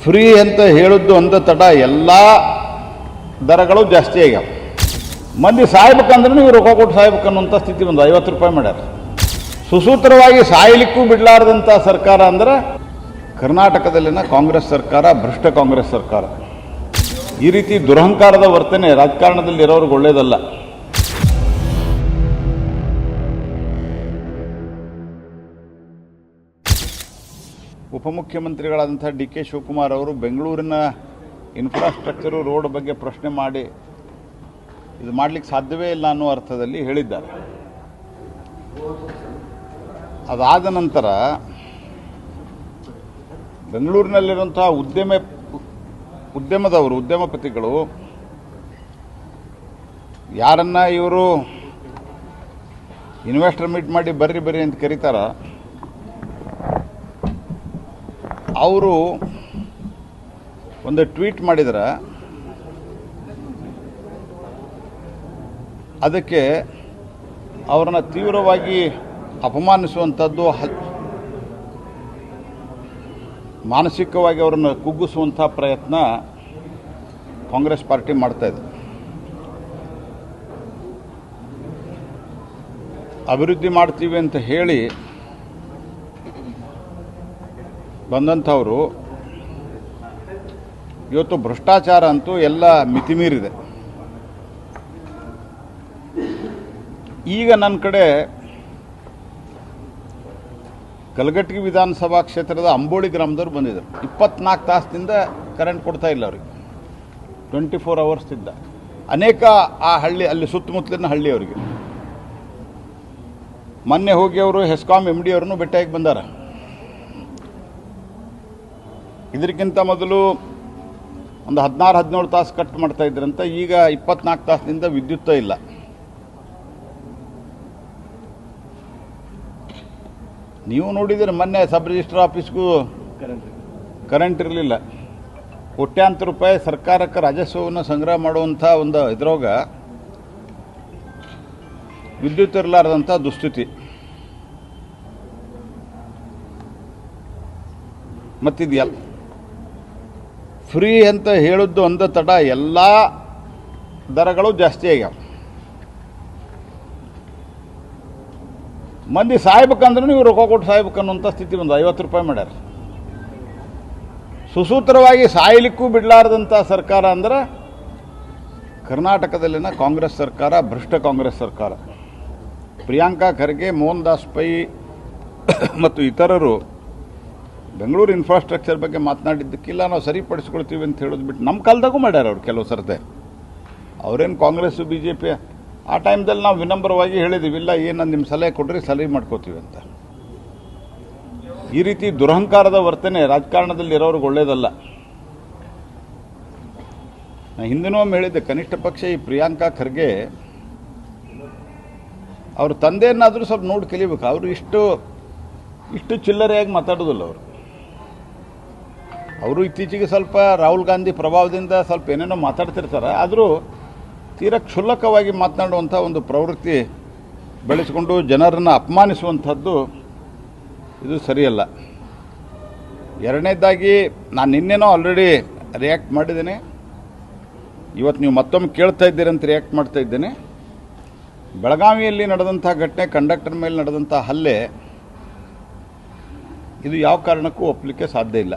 Free ಅಂತ ಹೇಳಿದ್ದು ಅಂದ ತಡ ಎಲ್ಲ ದರಗಳು ಜಾಸ್ತಿ ಆಗ್ಯಾವ. ಮಂದಿ ಸಾಯ್ಬೇಕಂದ್ರೆ ಇವ್ರು ರೊಕ್ಕ ಕೊಟ್ಟು ಸಾಯ್ಬೇಕನ್ನುವಂಥ ಸ್ಥಿತಿ ಬಂದು 50 ರೂಪಾಯಿ ಮಾಡ್ಯಾರ. ಸುಸೂತ್ರವಾಗಿ ಸಾಯಲಿಕ್ಕೂ ಬಿಡಲಾರ್ದಂಥ ಸರ್ಕಾರ ಅಂದ್ರೆ ಕರ್ನಾಟಕದಲ್ಲಿನ ಕಾಂಗ್ರೆಸ್ ಸರ್ಕಾರ, ಭ್ರಷ್ಟ ಕಾಂಗ್ರೆಸ್ ಸರ್ಕಾರ. ಈ ರೀತಿ ದುರಹಂಕಾರದ ವರ್ತನೆ ರಾಜಕಾರಣದಲ್ಲಿ ಇರೋರಿಗೆ ಒಳ್ಳೆಯದಲ್ಲ. ಉಪಮುಖ್ಯಮಂತ್ರಿಗಳಾದಂಥ DK ಶಿವಕುಮಾರ್ ಅವರು ಬೆಂಗಳೂರಿನ ಇನ್ಫ್ರಾಸ್ಟ್ರಕ್ಚರು ರೋಡ್ ಬಗ್ಗೆ ಪ್ರಶ್ನೆ ಮಾಡಿ ಇದು ಮಾಡಲಿಕ್ಕೆ ಸಾಧ್ಯವೇ ಇಲ್ಲ ಅನ್ನೋ ಅರ್ಥದಲ್ಲಿ ಹೇಳಿದ್ದಾರೆ. ಅದಾದ ನಂತರ ಬೆಂಗಳೂರಿನಲ್ಲಿರುವಂಥ ಉದ್ಯಮಪತಿಗಳು ಯಾರನ್ನ ಇವರು ಇನ್ವೆಸ್ಟರ್ ಮೀಟ್ ಮಾಡಿ ಬರ್ರಿ ಅಂತ ಕರೀತಾರ, ಅವರು ಒಂದು ಟ್ವೀಟ್ ಮಾಡಿದರೆ ಅದಕ್ಕೆ ಅವರನ್ನು ತೀವ್ರವಾಗಿ ಅಪಮಾನಿಸುವಂಥದ್ದು, ಮಾನಸಿಕವಾಗಿ ಅವರನ್ನು ಕುಗ್ಗಿಸುವಂಥ ಪ್ರಯತ್ನ ಕಾಂಗ್ರೆಸ್ ಪಾರ್ಟಿ ಮಾಡ್ತಾಯಿದೆ. ಅಭಿವೃದ್ಧಿ ಮಾಡ್ತೀವಿ ಅಂತ ಹೇಳಿ ಬಂದಂಥವರು ಇವತ್ತು ಭ್ರಷ್ಟಾಚಾರ ಅಂತೂ ಎಲ್ಲ ಮಿತಿಮೀರಿದೆ. ಈಗ ನನ್ನ ಕಡೆ ಕಲಘಟಗಿ ವಿಧಾನಸಭಾ ಕ್ಷೇತ್ರದ ಅಂಬೋಳಿ ಗ್ರಾಮದವ್ರು ಬಂದಿದ್ದರು. 24 ತಾಸಿನಿಂದ ಕರೆಂಟ್ ಕೊಡ್ತಾ ಇಲ್ಲ ಅವ್ರಿಗೆ, 24 ಅವರ್ಸ್ನಿಂದ. ಅನೇಕ ಆ ಹಳ್ಳಿ ಅಲ್ಲಿ ಸುತ್ತಮುತ್ತಲಿನ ಹಳ್ಳಿಯವರಿಗೆ ಮೊನ್ನೆ ಹೋಗಿ ಅವರು ಹೆಸ್ಕಾಂ MD ಅವ್ರನ್ನೂ ಭೇಟಿಯಾಗಿ ಬಂದಾರ. ಇದಕ್ಕಿಂತ ಮೊದಲು ಒಂದು 16-17 ತಾಸು ಕಟ್ ಮಾಡ್ತಾ ಇದ್ರಂತ, ಈಗ 24 ತಾಸಿನಿಂದ ವಿದ್ಯುತ್ತೇ ಇಲ್ಲ. ನೀವು ನೋಡಿದರೆ ಮೊನ್ನೆ ಸಬ್ ರಿಜಿಸ್ಟ್ರಾರ್ ಆಫೀಸ್ಗೂ ಕರೆಂಟ್ ಇರಲಿಲ್ಲ. ಕೋಟ್ಯಾಂತರ ರೂಪಾಯಿ ಸರ್ಕಾರಕ್ಕೆ ರಾಜಸ್ವವನ್ನು ಸಂಗ್ರಹ ಮಾಡುವಂಥ ಒಂದು ಇದ್ರೊಳಗ ವಿದ್ಯುತ್ ಇರಲಾರ್ದಂಥ ದುಸ್ಥಿತಿ. ಮತ್ತಿದೆಯಲ್ಲ ಫ್ರೀ ಅಂತ ಹೇಳಿದ್ದು ಅಂದ ತಡ ಎಲ್ಲ ದರಗಳು ಜಾಸ್ತಿ ಆಗ್ಯಾವ. ಮಂದಿ ಸಾಯ್ಬೇಕಂದ್ರೆ ಇವ್ರು ರೊಕ್ಕ ಕೊಟ್ಟು ಸಾಯ್ಬೇಕನ್ನುವಂಥ ಸ್ಥಿತಿ ಬಂದು 50 ರೂಪಾಯಿ ಮಾಡ್ಯಾರ. ಸುಸೂತ್ರವಾಗಿ ಸಾಯಲಿಕ್ಕೂ ಬಿಡಲಾರ್ದಂಥ ಸರ್ಕಾರ ಅಂದ್ರೆ ಕರ್ನಾಟಕದಲ್ಲಿನ ಕಾಂಗ್ರೆಸ್ ಸರ್ಕಾರ, ಭ್ರಷ್ಟ ಕಾಂಗ್ರೆಸ್ ಸರ್ಕಾರ. ಪ್ರಿಯಾಂಕಾ ಖರ್ಗೆ, ಮೋಹನ್ ದಾಸ್ ಪೈ ಮತ್ತು ಇತರರು ಬೆಂಗಳೂರು ಇನ್ಫ್ರಾಸ್ಟ್ರಕ್ಚರ್ ಬಗ್ಗೆ ಮಾತನಾಡಿದ್ದಕ್ಕಿಲ್ಲ ನಾವು ಸರಿಪಡಿಸ್ಕೊಳ್ತೀವಿ ಅಂತ ಹೇಳೋದು ಬಿಟ್ಟು ನಮ್ಮ ಕಾಲದಾಗೂ ಮಾಡ್ಯಾರ ಅವ್ರು ಕೆಲವು ಸರ್ತೆ. ಅವರೇನು ಕಾಂಗ್ರೆಸ್ಸು BJP ಆ ಟೈಮ್ದಲ್ಲಿ ನಾವು ವಿನಮ್ರವಾಗಿ ಹೇಳಿದ್ದೀವಿ, ಇಲ್ಲ ಏನು ನಿಮ್ಮ ಸಲಹೆ ಕೊಡ್ರಿ ಸಲಹೆ ಮಾಡ್ಕೋತೀವಿ ಅಂತ. ಈ ರೀತಿ ದುರಹಂಕಾರದ ವರ್ತನೆ ರಾಜಕಾರಣದಲ್ಲಿ ಇರೋರಿಗೆ ಒಳ್ಳೆಯದಲ್ಲ. ನಾನು ಹಿಂದಿನೂ ಒಮ್ಮೆ ಹೇಳಿದ್ದೆ, ಕನಿಷ್ಠ ಪಕ್ಷ ಈ ಪ್ರಿಯಾಂಕಾ ಖರ್ಗೆ ಅವ್ರ ತಂದೆಯನ್ನಾದರೂ ಸ್ವಲ್ಪ ನೋಡಿ ಕಲಿಬೇಕು. ಅವರು ಇಷ್ಟು ಚಿಲ್ಲರೆಯಾಗಿ ಮಾತಾಡೋದಿಲ್ಲ ಅವರು ಇತ್ತೀಚೆಗೆ ಸ್ವಲ್ಪ ರಾಹುಲ್ ಗಾಂಧಿ ಪ್ರಭಾವದಿಂದ ಸ್ವಲ್ಪ ಏನೇನೋ ಮಾತಾಡ್ತಿರ್ತಾರೆ, ಆದರೂ ತೀರಾ ಕ್ಷುಲ್ಲಕವಾಗಿ ಮಾತನಾಡುವಂಥ ಒಂದು ಪ್ರವೃತ್ತಿ ಬೆಳೆಸಿಕೊಂಡು ಜನರನ್ನು ಅಪಮಾನಿಸುವಂಥದ್ದು ಇದು ಸರಿಯಲ್ಲ. ಎರಡನೇದಾಗಿ ನಾನು ನಿನ್ನೆನೋ ಆಲ್ರೆಡಿ ರಿಯಾಕ್ಟ್ ಮಾಡಿದ್ದೇನೆ, ಇವತ್ತು ನೀವು ಮತ್ತೊಮ್ಮೆ ಕೇಳ್ತಾ ಇದ್ದೀರಿ ಅಂತ ರಿಯಾಕ್ಟ್ ಮಾಡ್ತಾ ಇದ್ದೇನೆ. ಬೆಳಗಾವಿಯಲ್ಲಿ ನಡೆದಂಥ ಘಟನೆ, ಕಂಡಕ್ಟರ್ ಮೇಲೆ ನಡೆದಂಥ ಹಲ್ಲೆ, ಇದು ಯಾವ ಕಾರಣಕ್ಕೂ ಒಪ್ಪಲಿಕ್ಕೆ ಸಾಧ್ಯ ಇಲ್ಲ.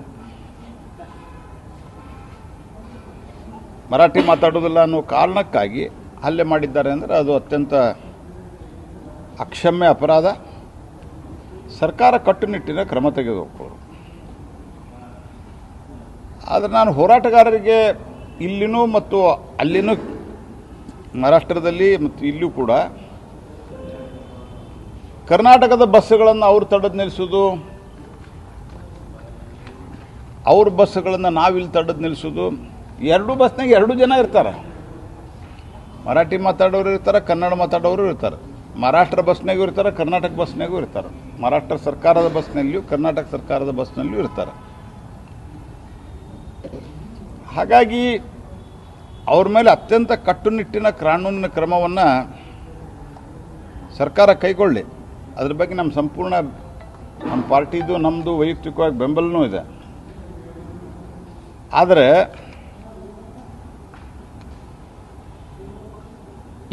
ಮರಾಠಿ ಮಾತಾಡೋದಿಲ್ಲ ಅನ್ನೋ ಕಾರಣಕ್ಕಾಗಿ ಹಲ್ಲೆ ಮಾಡಿದ್ದಾರೆ ಅಂದರೆ ಅದು ಅತ್ಯಂತ ಅಕ್ಷಮ್ಯ ಅಪರಾಧ. ಸರ್ಕಾರ ಕಟ್ಟುನಿಟ್ಟಿನ ಕ್ರಮ ತೆಗೆದುಕೊಳ್ಳೋರು. ಆದರೆ ನಾನು ಹೋರಾಟಗಾರರಿಗೆ ಇಲ್ಲಿನೂ ಮತ್ತು ಅಲ್ಲಿನೂ, ಮಹಾರಾಷ್ಟ್ರದಲ್ಲಿ ಮತ್ತು ಇಲ್ಲೂ ಕೂಡ ಕರ್ನಾಟಕದ ಬಸ್ಸುಗಳನ್ನು ಅವ್ರು ತಡೆದು ನಿಲ್ಲಿಸೋದು, ಅವ್ರ ಬಸ್ಸುಗಳನ್ನು ನಾವಿಲ್ಲಿ ತಡೆದು ನಿಲ್ಲಿಸೋದು. ಎರಡೂ ಬಸ್ನಾಗ 2 ಜನ ಇರ್ತಾರೆ. ಮರಾಠಿ ಮಾತಾಡೋರು ಇರ್ತಾರೆ, ಕನ್ನಡ ಮಾತಾಡೋರು ಇರ್ತಾರೆ. ಮಹಾರಾಷ್ಟ್ರ ಬಸ್ನಾಗೂ ಇರ್ತಾರೆ, ಕರ್ನಾಟಕ ಬಸ್ನಾಗೂ ಇರ್ತಾರೆ. ಮಹಾರಾಷ್ಟ್ರ ಸರ್ಕಾರದ ಬಸ್ನಲ್ಲಿಯೂ ಕರ್ನಾಟಕ ಸರ್ಕಾರದ ಬಸ್ನಲ್ಲಿಯೂ ಇರ್ತಾರೆ. ಹಾಗಾಗಿ ಅವ್ರ ಮೇಲೆ ಅತ್ಯಂತ ಕಟ್ಟುನಿಟ್ಟಿನ ಕಾನೂನಿನ ಕ್ರಮವನ್ನು ಸರ್ಕಾರ ಕೈಗೊಳ್ಳಿ. ಅದ್ರ ಬಗ್ಗೆ ನಮ್ಮ ಸಂಪೂರ್ಣ ನಮ್ಮ ಪಾರ್ಟಿದು, ನಮ್ಮದು ವೈಯಕ್ತಿಕವಾಗಿ ಬೆಂಬಲನೂ ಇದೆ. ಆದರೆ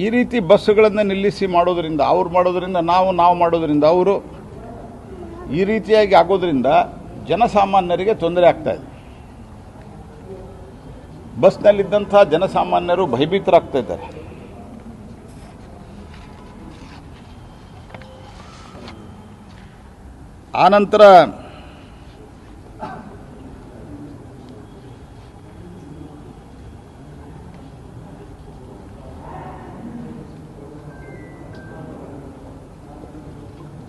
ಈ ರೀತಿ ಬಸ್ಸುಗಳನ್ನು ನಿಲ್ಲಿಸಿ ಮಾಡೋದರಿಂದ ನಾವು ಮಾಡೋದರಿಂದ ಅವರು ಈ ರೀತಿಯಾಗಿ ಆಗೋದ್ರಿಂದ ಜನಸಾಮಾನ್ಯರಿಗೆ ತೊಂದರೆ ಆಗ್ತಾ ಇದೆ. ಬಸ್ನಲ್ಲಿದ್ದಂಥ ಜನಸಾಮಾನ್ಯರು ಭಯಭೀತರಾಗ್ತಾ ಇದ್ದಾರೆ. ಆನಂತರ